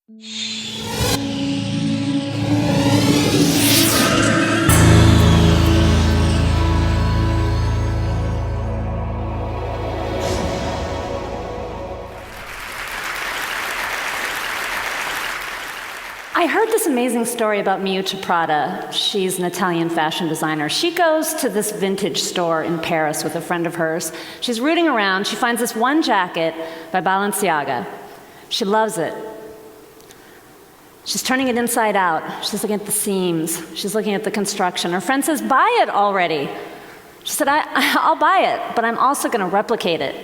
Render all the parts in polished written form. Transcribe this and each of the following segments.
I heard this amazing story about Miuccia Prada. She's an Italian fashion designer. She goes to this vintage store in Paris with a friend of hers. She's rooting around. She finds this one jacket by Balenciaga. She loves it. She's turning it inside out. She's looking at the seams. She's looking at the construction. Her friend says, "Buy it already." She said, I'll buy it, but I'm also going to replicate it.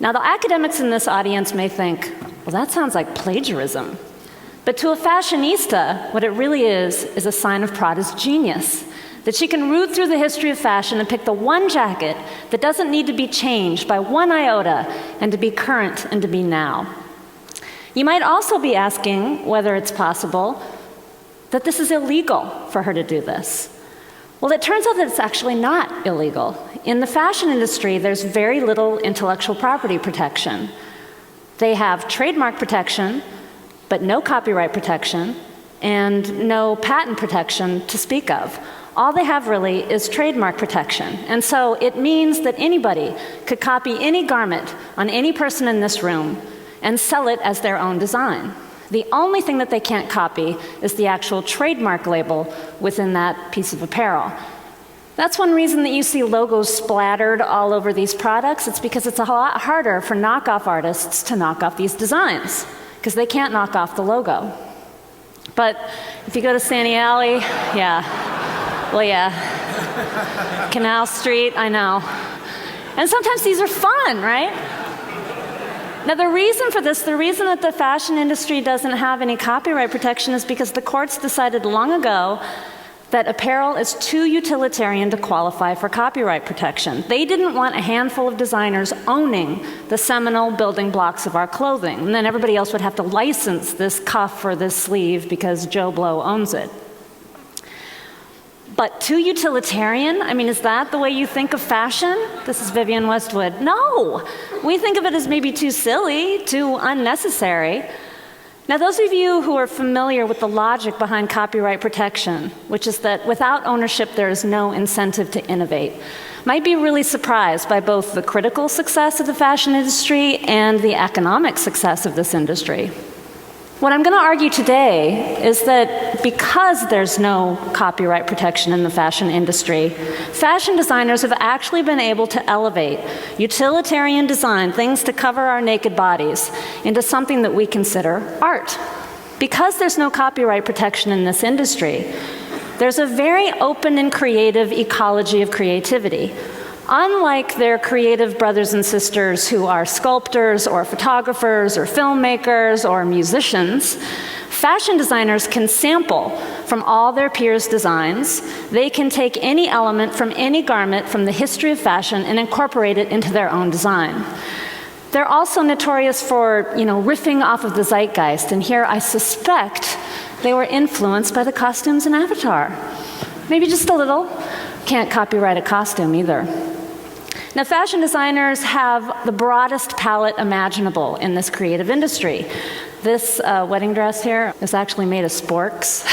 Now, the academics in this audience may think, well, that sounds like plagiarism. But to a fashionista, what it really is a sign of Prada's genius, that she can root through the history of fashion and pick the one jacket that doesn't need to be changed by one iota and to be current and to be now. You might also be asking whether it's possible that this is illegal for her to do this. Well, it turns out that it's actually not illegal. In the fashion industry, there's very little intellectual property protection. They have trademark protection, but no copyright protection, and no patent protection to speak of. All they have really is trademark protection. And so it means that anybody could copy any garment on any person in this room and sell it as their own design. The only thing that they can't copy is the actual trademark label within that piece of apparel. That's one reason that you see logos splattered all over these products. It's because it's a lot harder for knockoff artists to knock off these designs, because they can't knock off the logo. But if you go to Santee Alley, Canal Street, I know. And sometimes these are fun, right? Now, the reason for this, the reason that the fashion industry doesn't have any copyright protection is because the courts decided long ago that apparel is too utilitarian to qualify for copyright protection. They didn't want a handful of designers owning the seminal building blocks of our clothing, and then everybody else would have to license this cuff or this sleeve because Joe Blow owns it. But too utilitarian? I mean, is that the way you think of fashion? This is Vivienne Westwood. No! We think of it as maybe too silly, too unnecessary. Now, those of you who are familiar with the logic behind copyright protection, which is that without ownership there is no incentive to innovate, might be really surprised by both the critical success of the fashion industry and the economic success of this industry. What I'm going to argue today is that because there's no copyright protection in the fashion industry, fashion designers have actually been able to elevate utilitarian design, things to cover our naked bodies, into something that we consider art. Because there's no copyright protection in this industry, there's a very open and creative ecology of creativity. Unlike their creative brothers and sisters who are sculptors or photographers or filmmakers or musicians, fashion designers can sample from all their peers' designs. They can take any element from any garment from the history of fashion and incorporate it into their own design. They're also notorious for, riffing off of the zeitgeist, and here I suspect they were influenced by the costumes in Avatar. Maybe just a little. Can't copyright a costume either. Now, fashion designers have the broadest palette imaginable in this creative industry. This wedding dress here is actually made of sporks.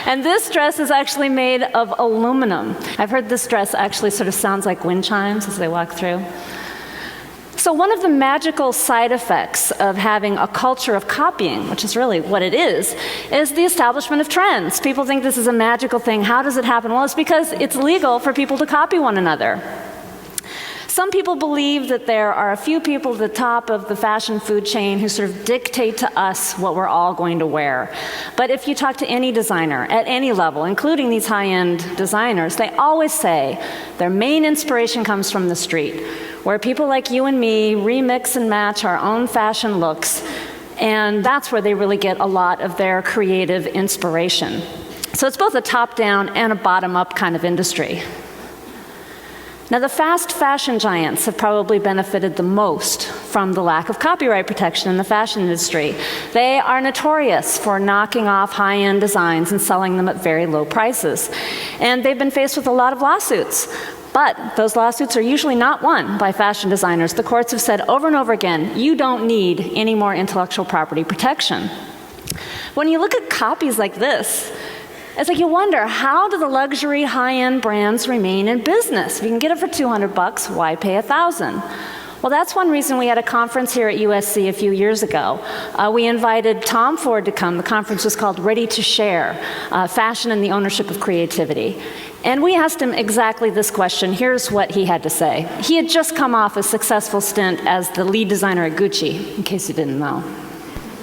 And this dress is actually made of aluminum. I've heard this dress actually sort of sounds like wind chimes as they walk through. So one of the magical side effects of having a culture of copying, which is really what it is the establishment of trends. People think this is a magical thing. How does it happen? Well, it's because it's legal for people to copy one another. Some people believe that there are a few people at the top of the fashion food chain who sort of dictate to us what we're all going to wear. But if you talk to any designer at any level, including these high-end designers, they always say their main inspiration comes from the street, where people like you and me remix and match our own fashion looks, and that's where they really get a lot of their creative inspiration. So it's both a top-down and a bottom-up kind of industry. Now, the fast fashion giants have probably benefited the most from the lack of copyright protection in the fashion industry. They are notorious for knocking off high-end designs and selling them at very low prices. And they've been faced with a lot of lawsuits. But those lawsuits are usually not won by fashion designers. The courts have said over and over again, you don't need any more intellectual property protection. When you look at copies like this, it's like you wonder, how do the luxury high-end brands remain in business? If you can get it for $200, why pay $1,000? Well, that's one reason we had a conference here at USC a few years ago. We invited Tom Ford to come. The conference was called Ready to Share, Fashion and the Ownership of Creativity. And we asked him exactly this question. Here's what he had to say. He had just come off a successful stint as the lead designer at Gucci, in case you didn't know.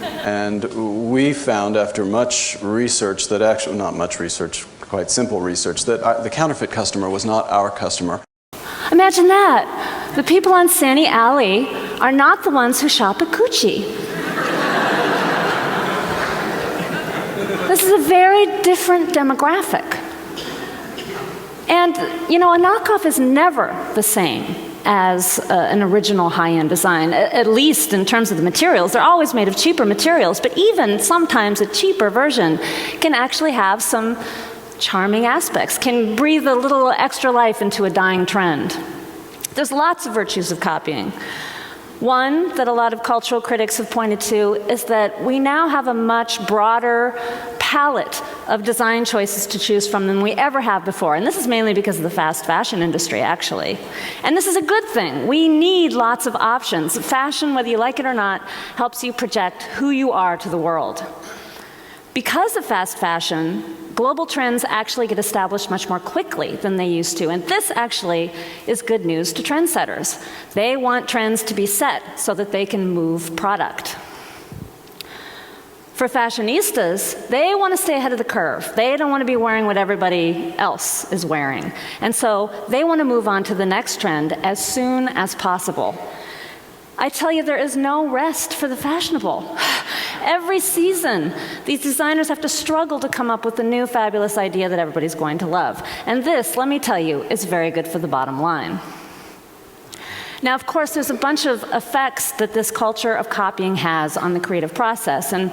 And we found, after much research, that actually, not much research, quite simple research, that the counterfeit customer was not our customer. Imagine that. The people on Santee Alley are not the ones who shop at Gucci. This is a very different demographic. And, you know, a knockoff is never the same as an original high-end design, at least in terms of the materials. They're always made of cheaper materials, but even sometimes a cheaper version can actually have some charming aspects, can breathe a little extra life into a dying trend. There's lots of virtues of copying. One that a lot of cultural critics have pointed to is that we now have a much broader palette of design choices to choose from than we ever have before. And this is mainly because of the fast fashion industry, actually. And this is a good thing. We need lots of options. Fashion, whether you like it or not, helps you project who you are to the world. Because of fast fashion, global trends actually get established much more quickly than they used to. And this actually is good news to trendsetters. They want trends to be set so that they can move product. For fashionistas, they want to stay ahead of the curve. They don't want to be wearing what everybody else is wearing. And so they want to move on to the next trend as soon as possible. I tell you, there is no rest for the fashionable. Every season, these designers have to struggle to come up with a new fabulous idea that everybody's going to love. And this, let me tell you, is very good for the bottom line. Now, of course, there's a bunch of effects that this culture of copying has on the creative process. And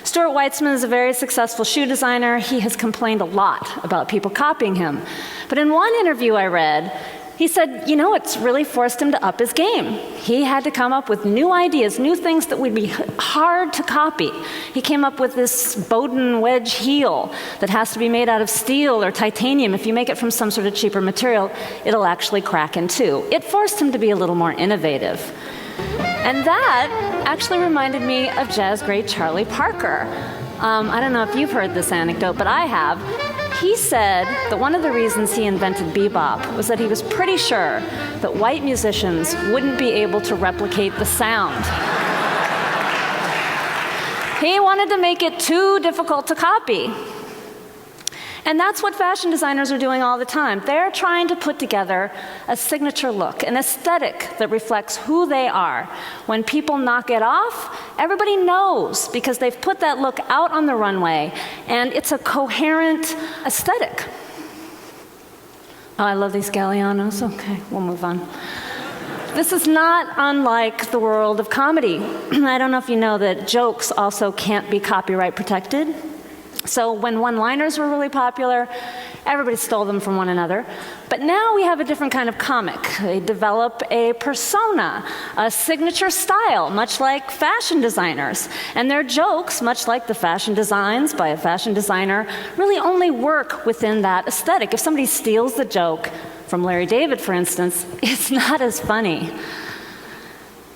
Stuart Weitzman is a very successful shoe designer. He has complained a lot about people copying him. But in one interview I read, he said, you know, it's really forced him to up his game. He had to come up with new ideas, new things that would be hard to copy. He came up with this Bowden wedge heel that has to be made out of steel or titanium. If you make it from some sort of cheaper material, it'll actually crack in two. It forced him to be a little more innovative. And that actually reminded me of jazz great Charlie Parker. I don't know if you've heard this anecdote, but I have. He said that one of the reasons he invented bebop was that he was pretty sure that white musicians wouldn't be able to replicate the sound. He wanted to make it too difficult to copy. And that's what fashion designers are doing all the time. They're trying to put together a signature look, an aesthetic that reflects who they are. When people knock it off, everybody knows because they've put that look out on the runway, and it's a coherent aesthetic. Oh, I love these Gallianos. Okay, we'll move on. This is not unlike the world of comedy. I don't know if you know that jokes also can't be copyright protected. So when one-liners were really popular, everybody stole them from one another. But now we have a different kind of comic. They develop a persona, a signature style, much like fashion designers. And their jokes, much like the fashion designs by a fashion designer, really only work within that aesthetic. If somebody steals the joke from Larry David, for instance, it's not as funny.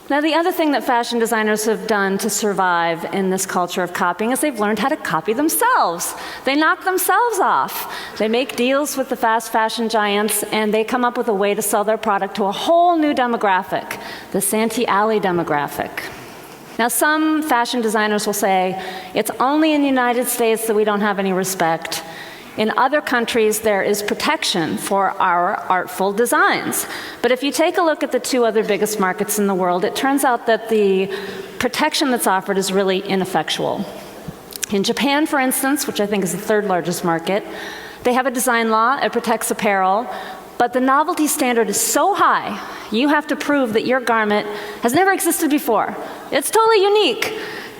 Now, the other thing that fashion designers have done to survive in this culture of copying is they've learned how to copy themselves. They knock themselves off. They make deals with the fast fashion giants, and they come up with a way to sell their product to a whole new demographic, the Santee Alley demographic. Now, some fashion designers will say, it's only in the United States that we don't have any respect. In other countries, there is protection for our artful designs. But if you take a look at the two other biggest markets in the world, it turns out that the protection that's offered is really ineffectual. In Japan, for instance, which I think is the third largest market, they have a design law, it protects apparel, but the novelty standard is so high, you have to prove that your garment has never existed before. It's totally unique.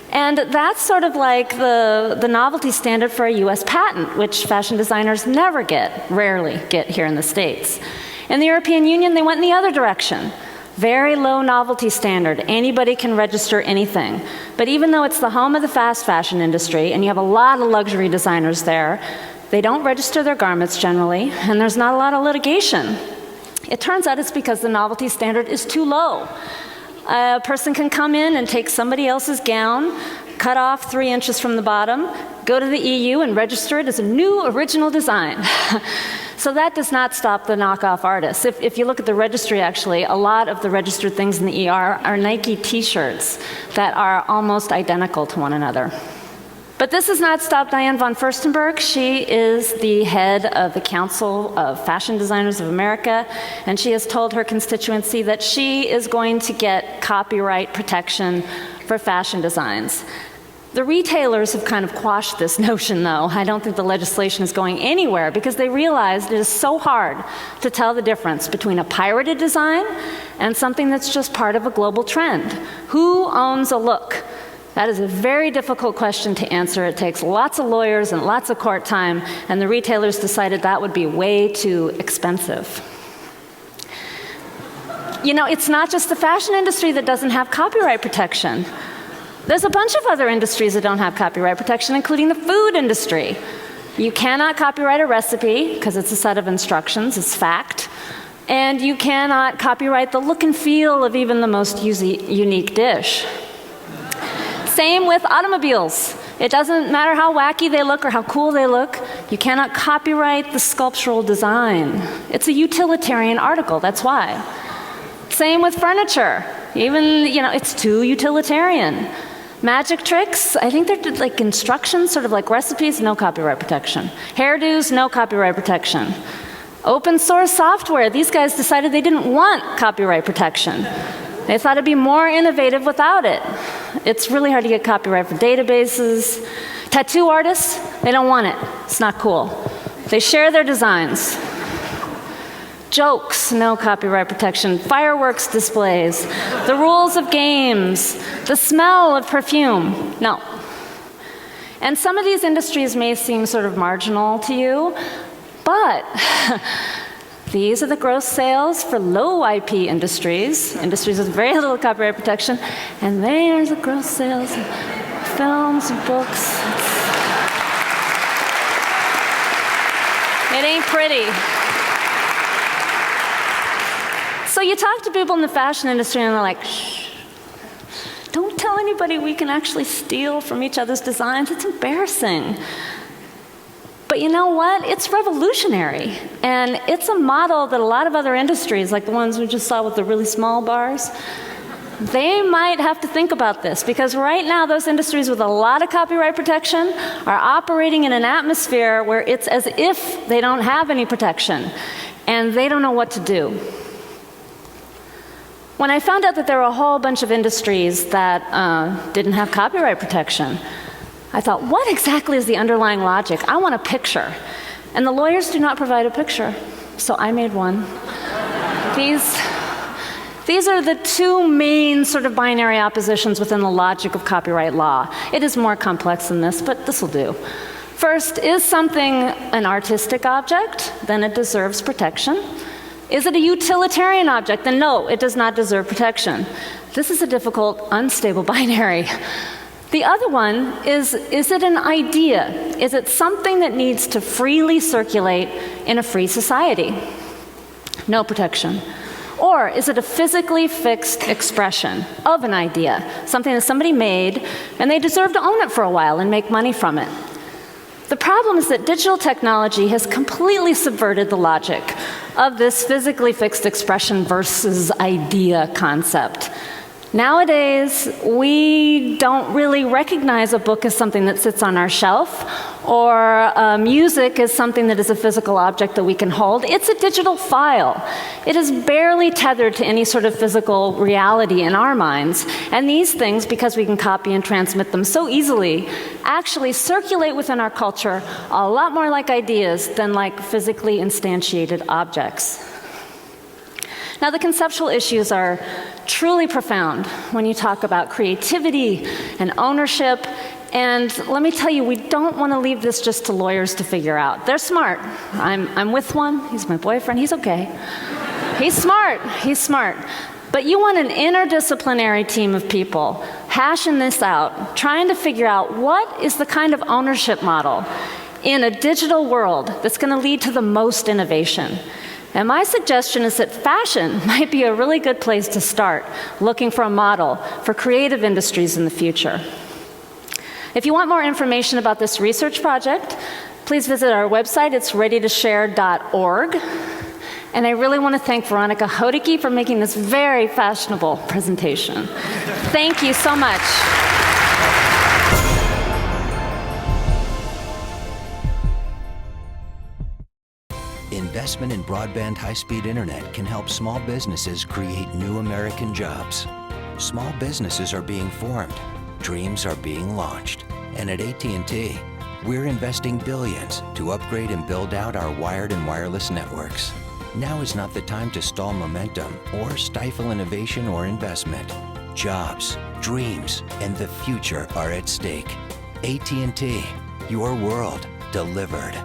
And that's sort of like the novelty standard for a US patent, which fashion designers never get, rarely get here in the States. In the European Union, they went in the other direction. Very low novelty standard. Anybody can register anything. But even though it's the home of the fast fashion industry, and you have a lot of luxury designers there, they don't register their garments generally, and there's not a lot of litigation. It turns out it's because the novelty standard is too low. A person can come in and take somebody else's gown, cut off 3 inches from the bottom, go to the EU and register it as a new original design. So that does not stop the knockoff artists. If you look at the registry, actually, a lot of the registered things in the ER are Nike t-shirts that are almost identical to one another. But this has not stopped Diane von Furstenberg. She is the head of the Council of Fashion Designers of America, and she has told her constituency that she is going to get copyright protection for fashion designs. The retailers have kind of quashed this notion, though. I don't think the legislation is going anywhere because they realized it is so hard to tell the difference between a pirated design and something that's just part of a global trend. Who owns a look? That is a very difficult question to answer. It takes lots of lawyers and lots of court time, and the retailers decided that would be way too expensive. You know, it's not just the fashion industry that doesn't have copyright protection. There's a bunch of other industries that don't have copyright protection, including the food industry. You cannot copyright a recipe because it's a set of instructions, it's fact. And you cannot copyright the look and feel of even the most unique dish. Same with automobiles. It doesn't matter how wacky they look or how cool they look. You cannot copyright the sculptural design. It's a utilitarian article, that's why. Same with furniture. Even, you know, it's too utilitarian. Magic tricks, I think they're like instructions, sort of like recipes, no copyright protection. Hairdos, no copyright protection. Open source software, these guys decided they didn't want copyright protection. They thought it'd be more innovative without it. It's really hard to get copyright for databases. Tattoo artists, they don't want it. It's not cool. They share their designs. Jokes, no copyright protection. Fireworks displays. The rules of games. The smell of perfume, no. And some of these industries may seem sort of marginal to you, but these are the gross sales for low IP industries, industries with very little copyright protection, and there's the gross sales of films and books. It ain't pretty. So you talk to people in the fashion industry and they're like, shh, don't tell anybody we can actually steal from each other's designs. It's embarrassing. But you know what? It's revolutionary. And it's a model that a lot of other industries, like the ones we just saw with the really small bars, they might have to think about this, because right now those industries with a lot of copyright protection are operating in an atmosphere where it's as if they don't have any protection, and they don't know what to do. When I found out that there were a whole bunch of industries that didn't have copyright protection, I thought, what exactly is the underlying logic? I want a picture. And the lawyers do not provide a picture, so I made one. These are the two main sort of binary oppositions within the logic of copyright law. It is more complex than this, but this will do. First, is something an artistic object? Then it deserves protection. Is it a utilitarian object? Then no, it does not deserve protection. This is a difficult, unstable binary. The other one is it an idea? Is it something that needs to freely circulate in a free society? No protection. Or is it a physically fixed expression of an idea, something that somebody made, and they deserve to own it for a while and make money from it? The problem is that digital technology has completely subverted the logic of this physically fixed expression versus idea concept. Nowadays, we don't really recognize a book as something that sits on our shelf, or music as something that is a physical object that we can hold. It's a digital file. It is barely tethered to any sort of physical reality in our minds. And these things, because we can copy and transmit them so easily, actually circulate within our culture a lot more like ideas than like physically instantiated objects. Now, the conceptual issues are truly profound when you talk about creativity and ownership And let me tell you, we don't want to leave this just to lawyers to figure out. They're smart. I'm with one. He's my boyfriend. He's okay. He's smart. He's smart. But you want an interdisciplinary team of people hashing this out, trying to figure out what is the kind of ownership model in a digital world that's going to lead to the most innovation. And my suggestion is that fashion might be a really good place to start, looking for a model for creative industries in the future. If you want more information about this research project, please visit our website. It's readytoshare.org. And I really want to thank Veronica Hodicke for making this very fashionable presentation. Thank you so much. Investment in broadband high-speed internet can help small businesses create new American jobs. Small businesses are being formed, dreams are being launched. And at AT&T, we're investing billions to upgrade and build out our wired and wireless networks. Now is not the time to stall momentum or stifle innovation or investment. Jobs, dreams, and the future are at stake. AT&T, your world delivered.